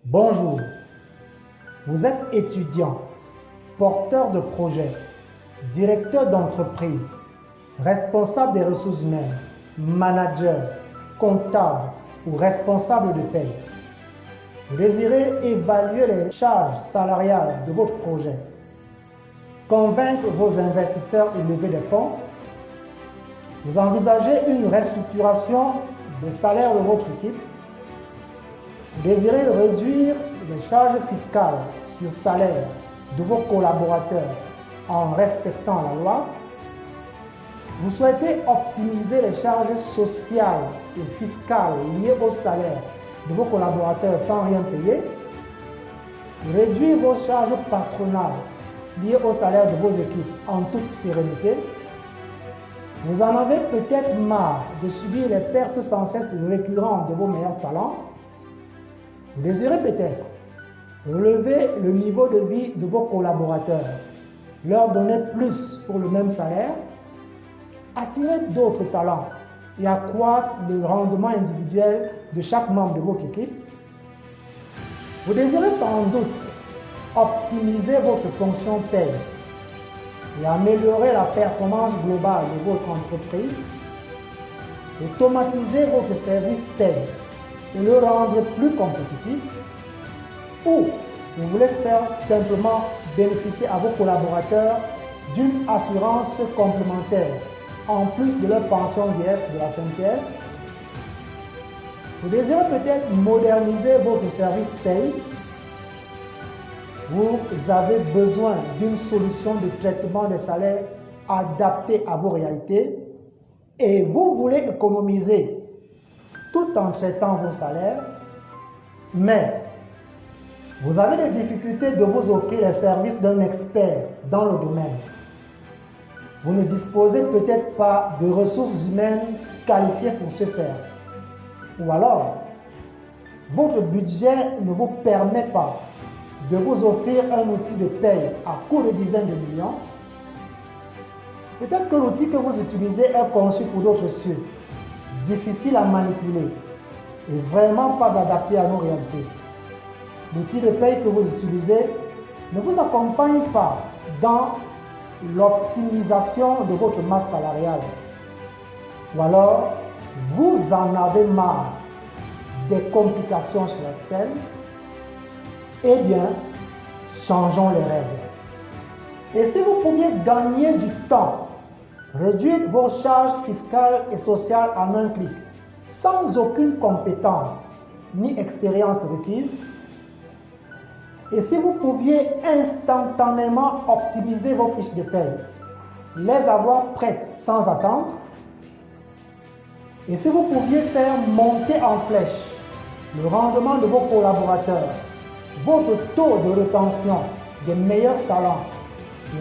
Bonjour, vous êtes étudiant, porteur de projet, directeur d'entreprise, responsable des ressources humaines, manager, comptable ou responsable de paie. Vous désirez évaluer les charges salariales de votre projet, convaincre vos investisseurs et lever des fonds. Vous envisagez une restructuration des salaires de votre équipe. Vous désirez réduire les charges fiscales sur salaire de vos collaborateurs en respectant la loi. Vous souhaitez optimiser les charges sociales et fiscales liées au salaire de vos collaborateurs sans rien payer. Réduire vos charges patronales liées au salaire de vos équipes en toute sérénité. Vous en avez peut-être marre de subir les pertes sans cesse récurrentes de vos meilleurs talents. Vous désirez peut-être relever le niveau de vie de vos collaborateurs, leur donner plus pour le même salaire, attirer d'autres talents et accroître le rendement individuel de chaque membre de votre équipe. Vous désirez sans doute optimiser votre fonction paie et améliorer la performance globale de votre entreprise, automatiser votre service paie et le rendre plus compétitif, ou vous voulez faire simplement bénéficier à vos collaborateurs d'une assurance complémentaire en plus de leur pension vieillesse de la CNPS. Vous désirez peut-être moderniser votre service paye. Vous avez besoin d'une solution de traitement des salaires adaptée à vos réalités et vous voulez économiser tout en traitant vos salaires, mais vous avez des difficultés de vous offrir les services d'un expert dans le domaine. Vous ne disposez peut-être pas de ressources humaines qualifiées pour ce faire. Ou alors, votre budget ne vous permet pas de vous offrir un outil de paie à coût de dizaines de millions. Peut-être que l'outil que vous utilisez est conçu pour d'autres cieux, difficile à manipuler et vraiment pas adapté à nos réalités. L'outil de paie que vous utilisez ne vous accompagne pas dans l'optimisation de votre masse salariale. Ou alors, vous en avez marre des complications sur Excel. Eh bien, changeons les règles. Et si vous pouviez gagner du temps, réduire vos charges fiscales et sociales en un clic, sans aucune compétence ni expérience requise, et si vous pouviez instantanément optimiser vos fiches de paie, les avoir prêtes sans attendre, et si vous pouviez faire monter en flèche le rendement de vos collaborateurs, votre taux de rétention des meilleurs talents,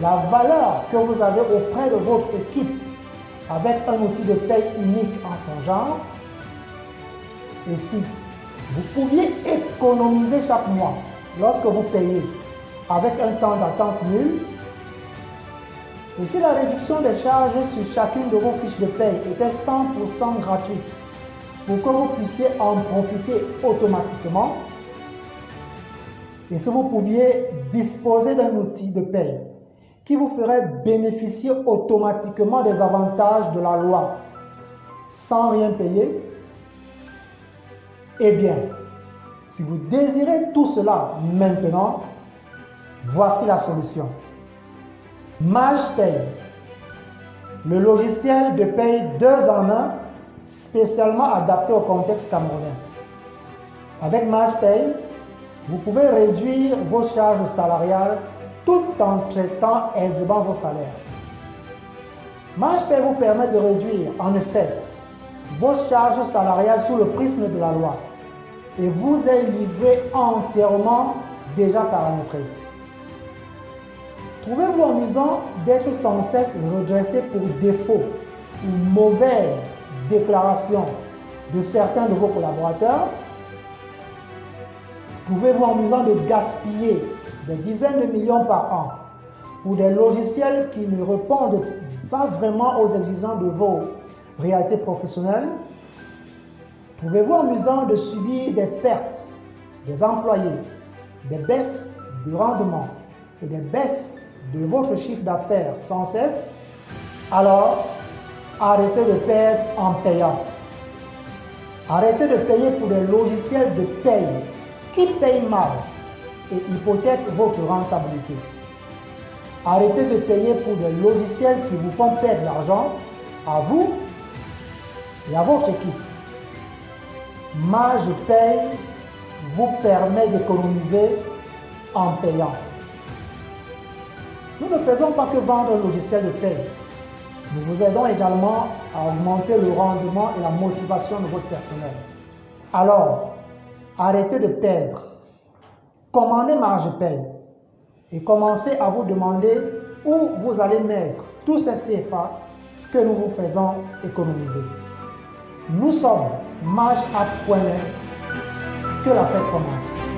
la valeur que vous avez auprès de votre équipe avec un outil de paie unique en son genre, et si vous pouviez économiser chaque mois lorsque vous payez avec un temps d'attente nul, et si la réduction des charges sur chacune de vos fiches de paie était 100% gratuite pour que vous puissiez en profiter automatiquement, et si vous pouviez disposer d'un outil de paie qui vous ferait bénéficier automatiquement des avantages de la loi sans rien payer, eh bien, si vous désirez tout cela maintenant, voici la solution. MagePaye, le logiciel de paie 2 en 1 spécialement adapté au contexte camerounais. Avec MagePaye, vous pouvez réduire vos charges salariales tout en traitant aisément vos salaires. MagePaye vous permet de réduire, en effet, vos charges salariales sous le prisme de la loi et vous est livré entièrement déjà paramétré. Trouvez-vous amusant d'être sans cesse redressé pour défaut ou mauvaise déclaration de certains de vos collaborateurs? Trouvez-vous amusant de gaspiller des dizaines de millions par an pour des logiciels qui ne répondent pas vraiment aux exigences de vos réalités professionnelles? Trouvez-vous amusant de subir des pertes des employés, des baisses de rendement et des baisses de votre chiffre d'affaires sans cesse, alors arrêtez de perdre en payant. Arrêtez de payer pour des logiciels de paye qui payent mal et hypothèquent votre rentabilité. Arrêtez de payer pour des logiciels qui vous font perdre l'argent à vous et à votre équipe. MagePaye vous permet d'économiser en payant. Nous ne faisons pas que vendre un logiciel de paye. Nous vous aidons également à augmenter le rendement et la motivation de votre personnel. Alors, arrêtez de perdre. Commandez MagePaye et commencez à vous demander où vous allez mettre tous ces CFA que nous vous faisons économiser. Nous sommes mageapp.net. Que la fête commence.